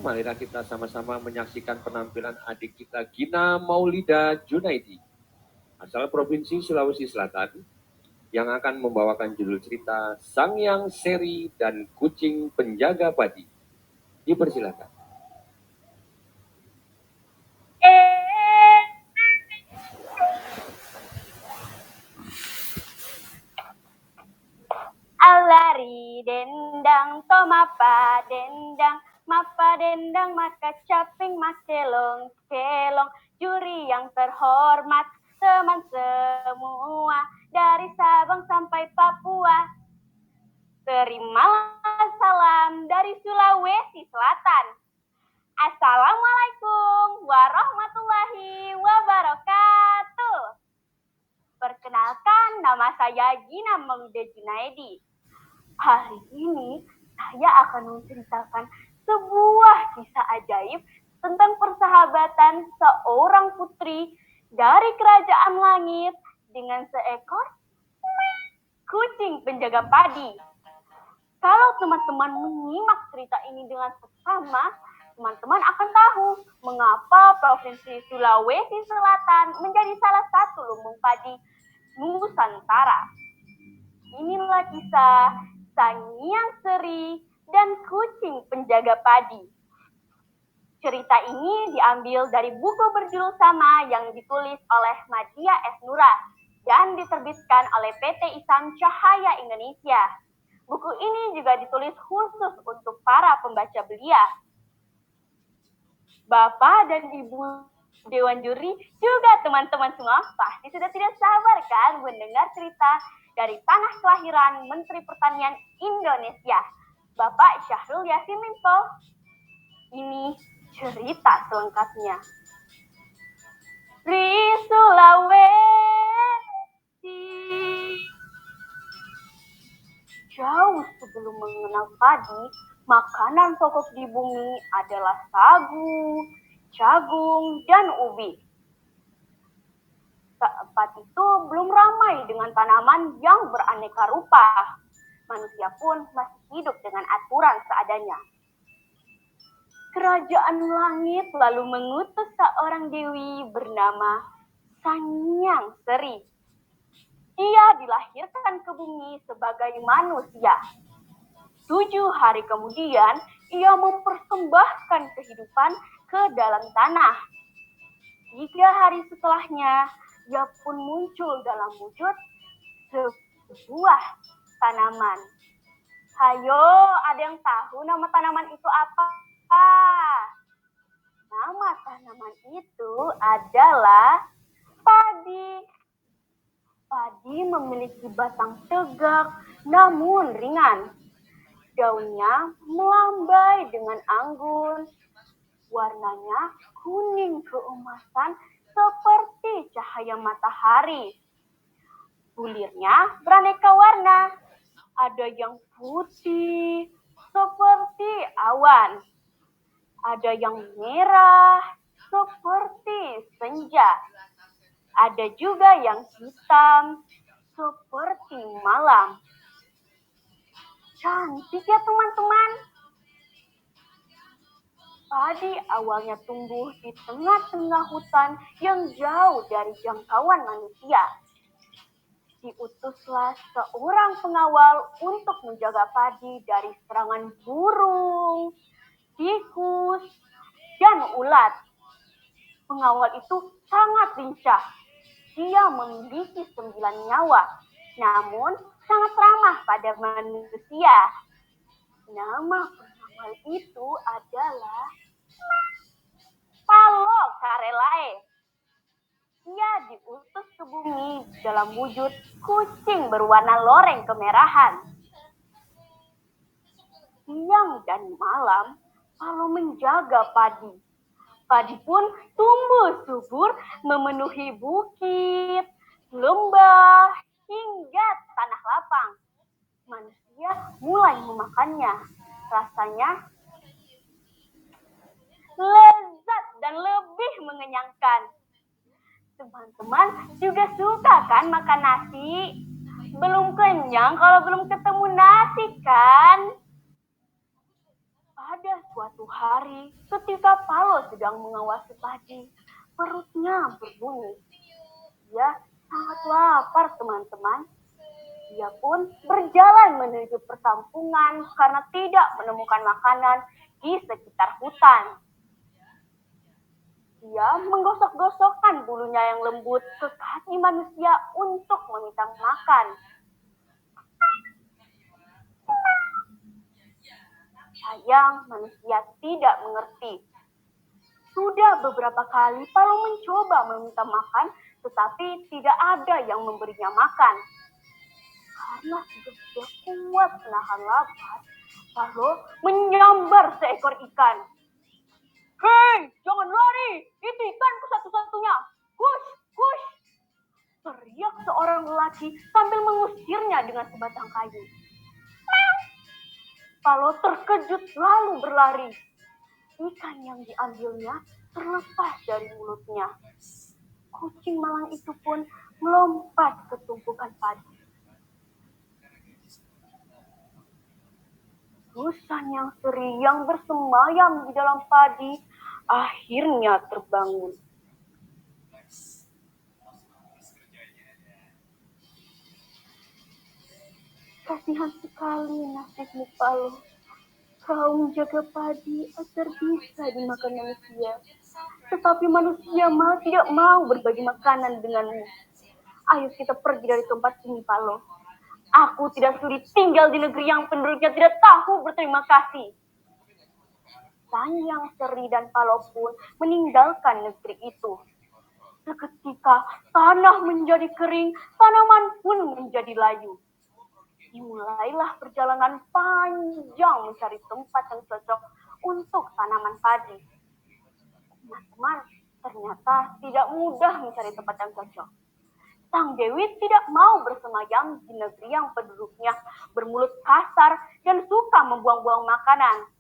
marilah kita sama-sama menyaksikan penampilan adik kita Gina Maulida Junaidi, asal Provinsi Sulawesi Selatan, yang akan membawakan judul cerita Sangyang Seri dan Kucing Penjaga Padi. Dipersilakan. Alari dendang to mapa dendang maka caping makelong kelong. Juri yang terhormat, teman semua dari Sabang sampai Papua, terimalah salam dari Sulawesi Selatan. Assalamualaikum warahmatullahi wabarakatuh. Perkenalkan, nama saya Gina Maulida Junaidi. Hari ini saya akan menceritakan sebuah kisah ajaib tentang persahabatan seorang putri dari kerajaan langit dengan seekor kucing penjaga padi. Kalau teman-teman menyimak cerita ini dengan seksama, teman-teman akan tahu mengapa Provinsi Sulawesi Selatan menjadi salah satu lumbung padi Nusantara. Inilah kisah Sangyang Seri dan Kucing Penjaga Padi. Cerita ini diambil dari buku berjudul sama yang ditulis oleh Madya S. Nura dan diterbitkan oleh PT Isam Cahaya Indonesia. Buku ini juga ditulis khusus untuk para pembaca belia. Bapak dan Ibu Dewan Juri, juga teman-teman semua pasti sudah tidak sabar kan mendengar cerita dari tanah kelahiran Menteri Pertanian Indonesia, Bapak Syahrul Yassin Limpo. Ini cerita selengkapnya. Di Sulawesi, jauh sebelum mengenal padi, makanan pokok di bumi adalah sagu, jagung, dan ubi. Tempat itu belum ramai dengan tanaman yang beraneka rupa. Manusia pun masih hidup dengan aturan seadanya. Kerajaan langit lalu mengutus seorang dewi bernama Sangyang Seri. Ia dilahirkan ke bumi sebagai manusia. 7 hari kemudian, ia mempersembahkan kehidupan ke dalam tanah. 3 hari setelahnya, ia pun muncul dalam wujud sebuah tanaman. Hayo, ada yang tahu nama tanaman itu apa? Nama tanaman itu adalah padi. Padi memiliki batang tegak namun ringan. Daunnya melambai dengan anggun. Warnanya kuning keemasan seperti cahaya matahari. Bulirnya beraneka warna. Ada yang putih seperti awan. Ada yang merah seperti senja. Ada juga yang hitam seperti malam. Cantik ya teman-teman. Padi awalnya tumbuh di tengah-tengah hutan yang jauh dari jangkauan manusia. Diutuslah seorang pengawal untuk menjaga padi dari serangan burung, tikus, dan ulat. Pengawal itu sangat lincah. Dia memiliki 9 nyawa, namun sangat ramah pada manusia. Nama pengawal itu adalah Palo Karelae. Ia diutus ke bumi dalam wujud kucing berwarna loreng kemerahan. Siang dan malam, Palo menjaga padi. Padi pun tumbuh subur memenuhi bukit, lembah, hingga tanah lapang. Manusia mulai memakannya. Rasanya lezat dan lebih mengenyangkan. Teman-teman juga suka kan makan nasi? Belum kenyang kalau belum ketemu nasi kan? Pada suatu Suatu hari, ketika Palo sedang mengawasi padi, perutnya berbunyi. Dia sangat lapar, teman-teman. Dia pun berjalan menuju perkampungan karena tidak menemukan makanan di sekitar hutan. Dia menggosok-gosokkan bulunya yang lembut ke kaki manusia untuk meminta makan. Sayang, manusia tidak mengerti. Sudah beberapa kali Palo mencoba meminta makan, tetapi tidak ada yang memberinya makan. Karena sudah tidak kuat menahan lapar, Palo menyambar seekor ikan. Hei, jangan lari! Itu ikanku satu-satunya. Hush, hush! Teriak seorang lelaki sambil mengusirnya dengan sebatang kayu. Palo terkejut lalu berlari. Ikan yang diambilnya terlepas dari mulutnya. Kucing malang itu pun melompat ke tumpukan padi. Rusan yang seri yang bersemayam di dalam padi akhirnya terbangun. Kasihan sekali nasibmu, Palo. Kau menjaga padi agar bisa dimakan manusia. Tetapi manusia tidak mau berbagi makanan denganmu. Ayo kita pergi dari tempat ini, Palo. Aku tidak sudi tinggal di negeri yang penduduknya tidak tahu berterima kasih. Sanyang Seri dan Palo pun meninggalkan negeri itu. Seketika tanah menjadi kering, tanaman pun menjadi layu. Dimulailah perjalanan panjang mencari tempat yang cocok untuk tanaman padi. Teman-teman, ternyata tidak mudah mencari tempat yang cocok. Sang Dewi tidak mau bersemayam di negeri yang penduduknya bermulut kasar dan suka membuang-buang makanan.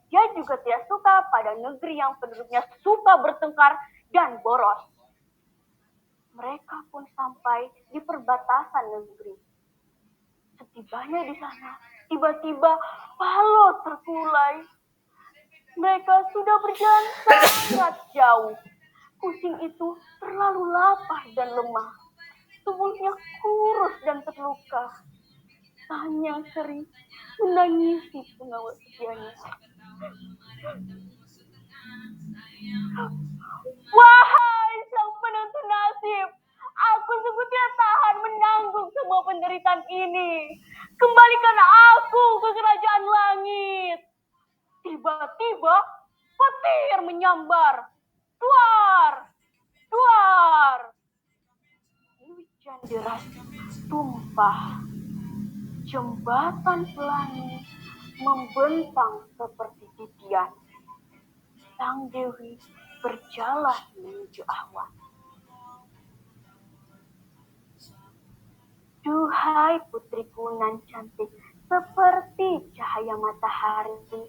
Dia juga tidak suka pada negeri yang penduduknya suka bertengkar dan boros. Mereka pun sampai di perbatasan negeri. Setibanya di sana, tiba-tiba Palo terkulai. Mereka sudah berjalan sangat jauh. Kucing itu terlalu lapar dan lemah. Tubuhnya kurus dan terluka. Sanyang Seri menangisi pengawal setianya. Wahai sang penentu nasib, aku sungguh tidak tahan menanggung semua penderitaan ini. Kembalikan aku ke kerajaan langit. Tiba-tiba petir menyambar. Duar, duar. Hujan deras tumpah. Jembatan pelangi membentang seperti titian. Sang Dewi berjalan menuju awan. Duhai putriku nan cantik, seperti cahaya matahari,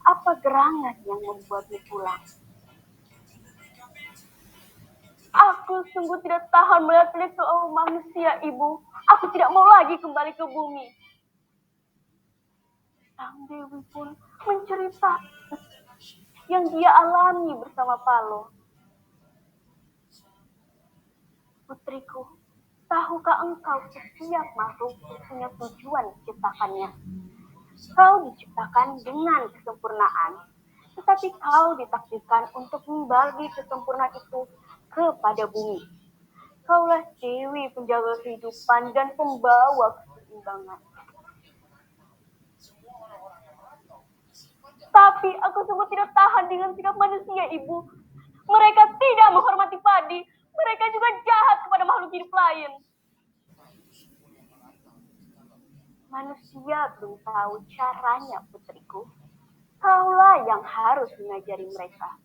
apa gerangan yang membuatmu pulang? Aku sungguh tidak tahan melihat seorang manusia, Ibu. Aku tidak mau lagi kembali ke bumi. Sang Dewi pun menceritakan yang dia alami bersama Palo. Putriku, tahukah engkau setiap makhluk punya tujuan diciptakannya? Kau diciptakan dengan kesempurnaan, tetapi kau ditakdirkan untuk membagi kesempurnaan itu kepada bumi. Kaulah Dewi penjaga kehidupan dan pembawa keseimbangan. Tapi aku sungguh tidak tahan dengan sikap manusia, Ibu. Mereka tidak menghormati padi. Mereka juga jahat kepada makhluk hidup lain. Manusia belum tahu caranya, putriku. Kaulah yang harus mengajari mereka.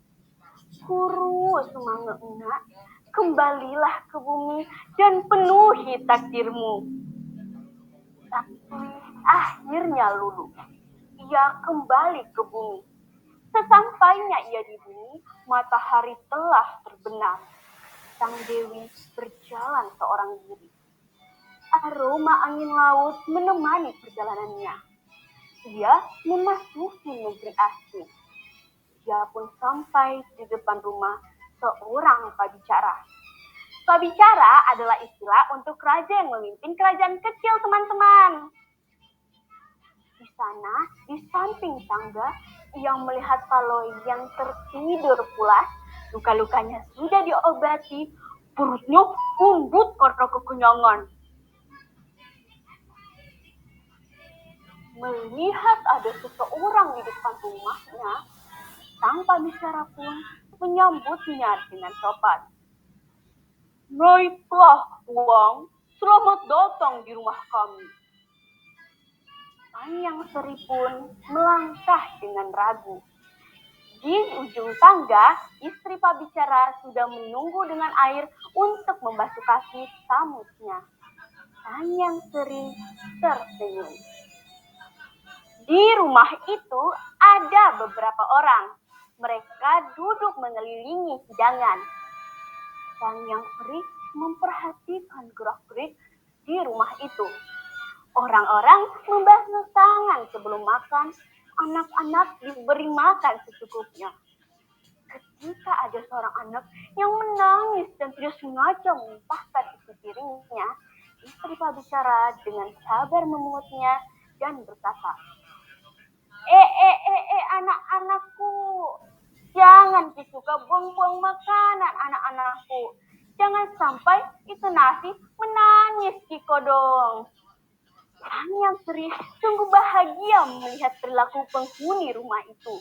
Guru Sumangengna, kembalilah ke bumi dan penuhi takdirmu. Tapi akhirnya luluh. Ia kembali ke bumi. Sesampainya ia di bumi, matahari telah terbenam. Sang Dewi berjalan seorang diri. Aroma angin laut menemani perjalanannya. Ia memasuki negeri asing. Dia pun sampai di depan rumah seorang pabicara. Pabicara adalah istilah untuk raja yang memimpin kerajaan kecil, teman-teman. Di sana, di samping tangga, ia melihat Paloy yang tertidur pulas. Luka-lukanya sudah diobati, perutnya gendut karena kekenyangan. Melihat ada seseorang di depan rumahnya, sang pabicara pun menyambutnya dengan sopan. Naiklah, Tuang, selamat datang di rumah kami. Sang Seri pun melangkah dengan ragu. Di ujung tangga, istri pabicara sudah menunggu dengan air untuk membasuh kaki tamunya. Sang Seri tersenyum. Di rumah itu ada beberapa orang. Mereka duduk mengelilingi hidangan. Sang Seri memperhatikan gerak-gerik di rumah itu. Orang-orang membasuh tangan sebelum makan, anak-anak diberi makan secukupnya. Ketika ada seorang anak yang menangis dan tidak sengaja memuntahkan isi piringnya, istri pabicara dengan sabar memungutnya dan berkata, anak-anakku, jangan suka buang-buang makanan anak-anakku. Jangan sampai itu nasi menangis di kodong. Sang Seri sungguh bahagia melihat perilaku penghuni rumah itu.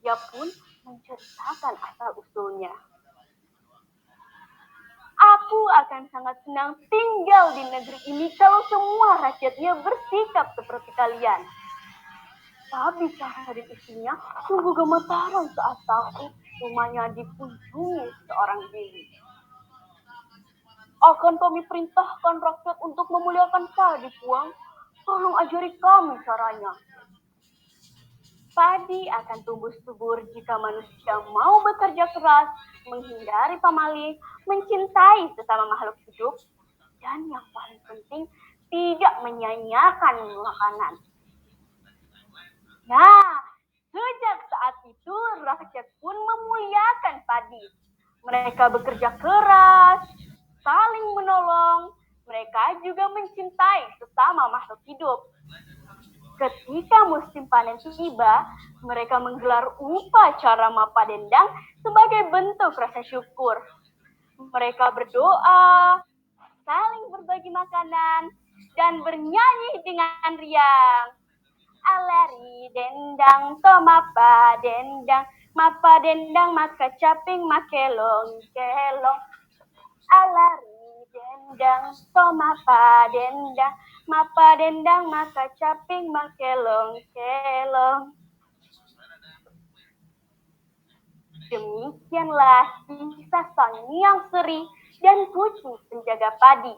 Dia pun menceritakan asal-usulnya. Aku akan sangat senang tinggal di negeri ini kalau semua rakyatnya bersikap seperti kalian. Pabicara dan istrinya sungguh gemetaran saat tahu rumahnya dikunjungi seorang dewi. Akan kami perintahkan rakyat untuk memuliakan padi, Puang. Tolong ajari kami caranya. Padi akan tumbuh subur jika manusia mau bekerja keras, menghindari pamali, mencintai sesama makhluk hidup, dan yang paling penting, tidak menyia-nyiakan makanan. Nah, sejak saat itu rakyat pun memuliakan padi. Mereka bekerja keras, saling menolong, mereka juga mencintai sesama makhluk hidup. Ketika musim panen tiba, mereka menggelar upacara Mapa Dendang sebagai bentuk rasa syukur. Mereka berdoa, saling berbagi makanan, dan bernyanyi dengan riang. Alari dendang to mapa dendang maka caping makelong kelong. Alari dendang to mapa dendang maka caping makelong kelong. Demikianlah kisah Sang Seri dan kucing penjaga padi.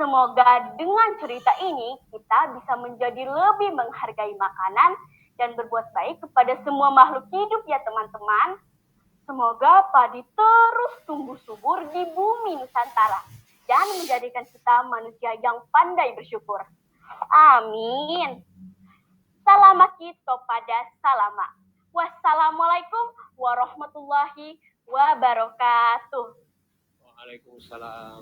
Semoga dengan cerita ini kita bisa menjadi lebih menghargai makanan dan berbuat baik kepada semua makhluk hidup ya teman-teman. Semoga padi terus tumbuh subur di bumi Nusantara dan menjadikan kita manusia yang pandai bersyukur. Amin. Salama kita pada salama. Wassalamualaikum warahmatullahi wabarakatuh. Waalaikumsalam.